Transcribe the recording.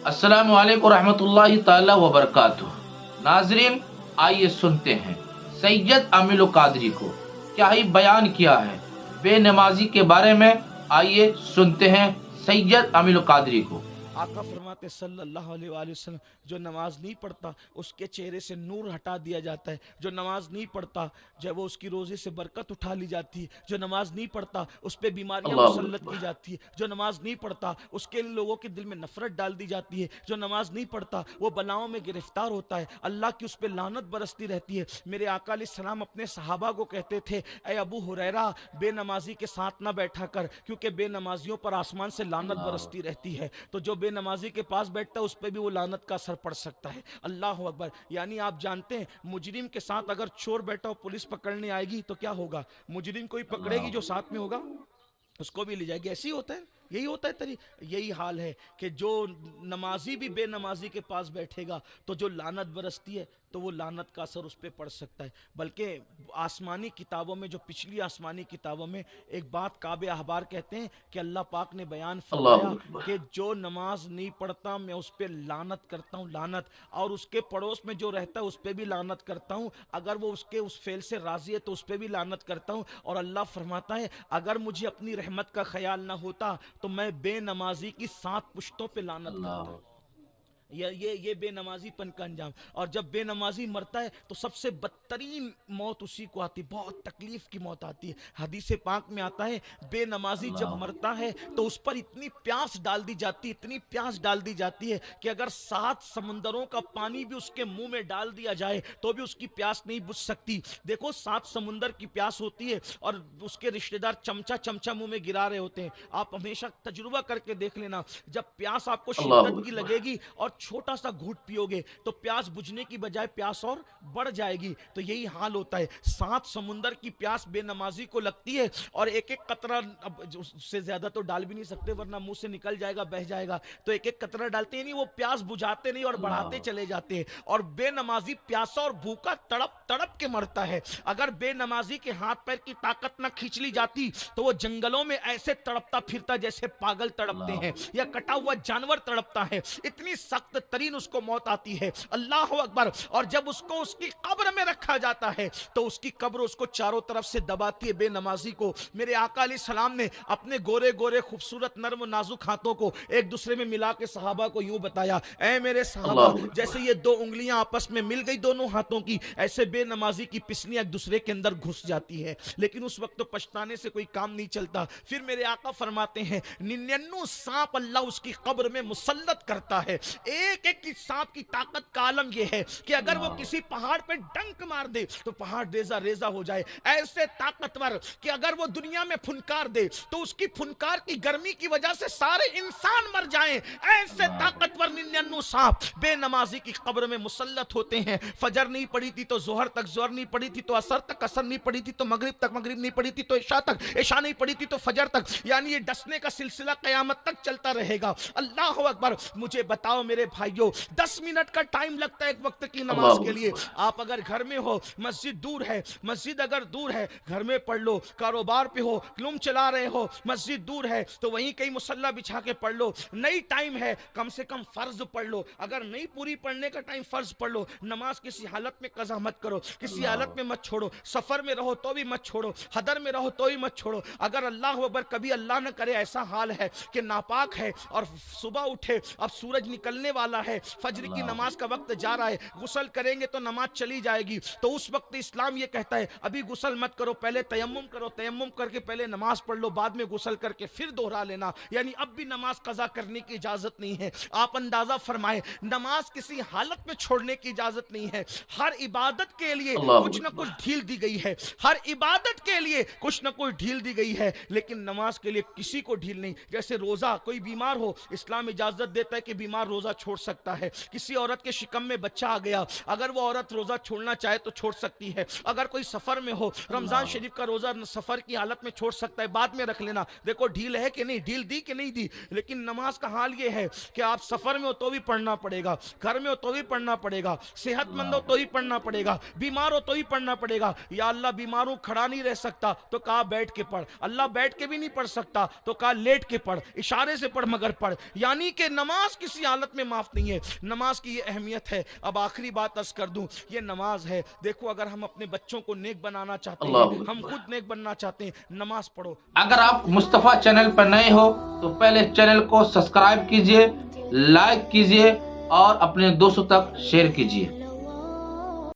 السلام علیکم ورحمۃ اللہ تعالی وبرکاتہ۔ ناظرین، آئیے سنتے ہیں سید امین القادری کو کیا ہی بیان کیا ہے بے نمازی کے بارے میں۔ آئیے سنتے ہیں سید امین القادری کو۔ آقا فرماتے صلی اللہ علیہ وآلہ وسلم، جو نماز نہیں پڑھتا اس کے چہرے سے نور ہٹا دیا جاتا ہے، جو نماز نہیں پڑھتا جب وہ اس کی روزے سے برکت اٹھا لی جاتی ہے، جو نماز نہیں پڑھتا اس پہ بیماریاں اللہ مسلط اکبر۔ کی جاتی ہے، جو نماز نہیں پڑھتا اس کے لوگوں کے دل میں نفرت ڈال دی جاتی ہے، جو نماز نہیں پڑھتا وہ بلاؤں میں گرفتار ہوتا ہے، اللہ کی اس پہ لعنت برستی رہتی ہے۔ میرے آقا علیہ السلام اپنے صحابہ کو کہتے تھے، اے ابو ہریرہ، بے نمازی کے ساتھ نہ بیٹھا کر، کیونکہ بے نمازیوں پر آسمان سے لعنت برستی رہتی ہے، تو جو بے نمازی کے پاس بیٹھتا ہے اس پہ بھی وہ لعنت کا اثر پڑ سکتا ہے۔ اللہ اکبر۔ یعنی آپ جانتے ہیں مجرم کے ساتھ اگر چور بیٹھا ہو پولیس پکڑنے آئے گی تو کیا ہوگا؟ مجرم کو ہی پکڑے گی، جو ساتھ میں ہوگا اس کو بھی لے جائے گی۔ ایسی ہوتا ہے، یہی ہوتا ہے یہی حال ہے کہ جو نمازی بھی بے نمازی کے پاس بیٹھے گا تو جو لعنت برستی ہے تو وہ لعنت کا اثر اس پہ پڑ سکتا ہے۔ بلکہ آسمانی کتابوں میں، جو پچھلی آسمانی کتابوں میں ایک بات کعب احبار کہتے ہیں کہ اللہ پاک نے بیان اللہ فرمایا اکبر۔ کہ جو نماز نہیں پڑھتا میں اس پہ لعنت کرتا ہوں، لعنت، اور اس کے پڑوس میں جو رہتا ہے اس پہ بھی لعنت کرتا ہوں، اگر وہ اس کے اس فعل سے راضی ہے تو اس پہ بھی لعنت کرتا ہوں۔ اور اللہ فرماتا ہے اگر مجھے اپنی رحمت کا خیال نہ ہوتا تو میں بے نمازی کی 7 پشتوں پہ لعنت کرتا۔ اللہ یہ بے نمازی پن کا انجام۔ اور جب بے نمازی مرتا ہے تو سب سے بدترین موت اسی کو آتی، بہت تکلیف کی موت آتی ہے۔ حدیث پاک میں آتا ہے بے نمازی جب مرتا ہے تو اس پر اتنی پیاس ڈال دی جاتی، اتنی پیاس ڈال دی جاتی ہے کہ اگر 7 سمندروں کا پانی بھی اس کے منہ میں ڈال دیا جائے تو بھی اس کی پیاس نہیں بجھ سکتی۔ دیکھو 7 سمندر کی پیاس ہوتی ہے اور اس کے رشتہ دار چمچہ چمچہ منہ میں گرا رہے ہوتے ہیں۔ آپ ہمیشہ تجربہ کر کے دیکھ لینا، جب پیاس آپ کو شدت کی اکبر۔ لگے گی اور چھوٹا سا گھوٹ پیو گے تو پیاس بجھنے کی بجائے پیاس اور بڑھ جائے گی۔ تو یہی حال ہوتا ہے، 7 سمندر کی پیاس بے نمازی کو لگتی ہے اور ایک ایک قطرہ، اب اس سے زیادہ تو ڈال بھی نہیں سکتے ورنہ منہ سے نکل جائے گا، بہہ جائے گا، تو ایک ایک قطرہ ڈالتے ہیں، نہیں وہ پیاس بجھاتے نہیں اور بڑھاتے چلے جاتے ہیں۔ اور بے نمازی پیاسا اور بھوکا تڑپ تڑپ کے مرتا ہے۔ اگر بے نمازی کے ہاتھ پیر کی طاقت نہ کھینچ لی جاتی تو وہ جنگلوں میں ایسے تڑپتا پھرتا جیسے پاگل تڑپتے ہیں یا کٹا ہوا جانور تڑپتا ہے، اتنی سخت ترین اس کو موت آتی ہے۔ اللہ اکبر۔ اور جب اس کو اس کی قبر میں رکھا جاتا ہے تو اس کی قبر اس کو چاروں طرف سے دباتی ہے بے نمازی کو۔ میرے آقا علیہ السلام نے اپنے گورے گورے خوبصورت نرم و نازک ہاتھوں کو ایک دوسرے میں ملا کے صحابہ کو یوں بتایا، اے میرے صحابہ، اللہ اکبر۔ جیسے یہ 2 انگلیاں آپس میں مل گئی دونوں ہاتھوں کی، ایسے بے نمازی کی پسلیاں ایک دوسرے کے اندر گھس جاتی ہے، لیکن اس وقت تو پچھتانے سے کوئی کام نہیں چلتا۔ پھر میرے آقا فرماتے ہیں 99 سانپ اللہ اس کی قبر میں مسلط کرتا ہے۔ ایک ایک سانپ کی طاقت کا عالم یہ ہے کہ اگر وہ کسی پہاڑ پہ ڈنک مار دے تو پہاڑ ریزہ ریزہ ہو جائے، ایسے طاقتور کہ اگر وہ دنیا میں پھنکار دے تو اس کی پھنکار کی گرمی کی وجہ سے سارے انسان مر جائیں، ایسے طاقتور 99 سانپ بے نمازی کی قبر میں مسلط ہوتے ہیں۔ فجر نہیں پڑی تھی تو ظہر تک ظہر نہیں پڑی تھی تو عصر تک عصر نہیں پڑی تھی تو مغرب تک مغرب نہیں پڑی تھی تو عشاء تک عشاء نہیں پڑی تھی تو فجر تک، یعنی یہ ڈسنے کا سلسلہ قیامت تک چلتا رہے گا۔ اللہ اکبر۔ مجھے بتاؤ میرے بھائیو، 10 منٹ کا ٹائم لگتا ہے ایک وقت کی نماز کے لیے۔ آپ اگر گھر میں ہو، مسجد دور ہے، مسجد اگر دور ہے گھر میں پڑھ لو، کاروبار پہ ہو، کلم چلا رہے ہو، مسجد دور ہے تو وہیں کہیں مصلی بچھا کے پڑھ لو، نہیں ٹائم ہے کم سے کم فرض پڑھ لو، اگر نہیں پوری پڑھنے کا ٹائم فرض پڑھ لو۔ نماز کسی حالت میں قضا مت کرو، کسی حالت میں مت چھوڑو، سفر میں رہو تو بھی مت چھوڑو، حضر میں رہو تو بھی مت چھوڑو۔ اگر اللہ اکبر کبھی اللہ نہ کرے ایسا حال ہے کہ ناپاک ہے اور صبح اٹھے اب سورج نکلنے والا ہے، فجر کی نماز کا وقت جا رہا ہے، غسل کریں گے تو نماز چلی جائے گی، تو اس وقت اسلام یہ کہتا ہے ابھی غسل مت کرو، پہلے تیمم کرو، تیمم کر کے پہلے نماز پڑھ لو، بعد میں غسل کر کے پھر دوہرا لینا، یعنی اب بھی نماز قضا کرنے کی اجازت نہیں ہے۔ آپ اندازہ فرمائیں نماز کسی حالت میں چھوڑنے کی اجازت نہیں ہے۔ ہر عبادت کے لیے کچھ نہ کچھ ڈھیل دی گئی ہے، ہر عبادت کے لیے کچھ نہ کچھ ڈھیل دی گئی ہے، لیکن نماز کے لیے کسی کو ڈھیل نہیں۔ جیسے روزہ، کوئی بیمار ہو اسلام اجازت دیتا ہے کہ بیمار روزہ چھوڑ سکتا ہے، کسی عورت کے شکم میں بچہ آ گیا، اگر وہ عورت روزہ چھوڑنا چاہے تو چھوڑ سکتی ہے، اگر کوئی سفر میں ہو رمضان شریف کا روزہ سفر کی حالت میں چھوڑ سکتا ہے، بعد میں رکھ لینا۔ دیکھو ڈھیل ہے کہ نہیں، ڈھیل دی کہ نہیں دی، لیکن نماز کا حال یہ ہے کہ آپ سفر میں ہو تو بھی پڑھنا پڑے گا، گھر میں ہو تو بھی پڑھنا پڑے گا، صحت مند ہو تو بھی پڑھنا پڑے گا، بیمار ہو تو بھی پڑھنا پڑے گا۔ یا اللہ بیمار ہوں کھڑا نہیں رہ سکتا تو کہا بیٹھ کے پڑھ، اللہ بیٹھ کے بھی نہیں پڑھ سکتا تو کہا لیٹ کے پڑھ، اشارے سے پڑھ مگر پڑھ، یعنی کہ نماز کسی حالت میں معاف نہیں ہے. نماز کی یہ اہمیت ہے. اب آخری بات عرض کر دوں, یہ نماز ہے. دیکھو اگر ہم اپنے بچوں کو نیک بنانا چاہتے ہیں, اللہ ہم اکبر. خود نیک بننا چاہتے ہیں, نماز پڑھو. اگر آپ مصطفیٰ چینل پر نئے ہو تو پہلے چینل کو سبسکرائب کیجئے, لائک کیجئے اور اپنے دوستوں تک شیئر کیجئے.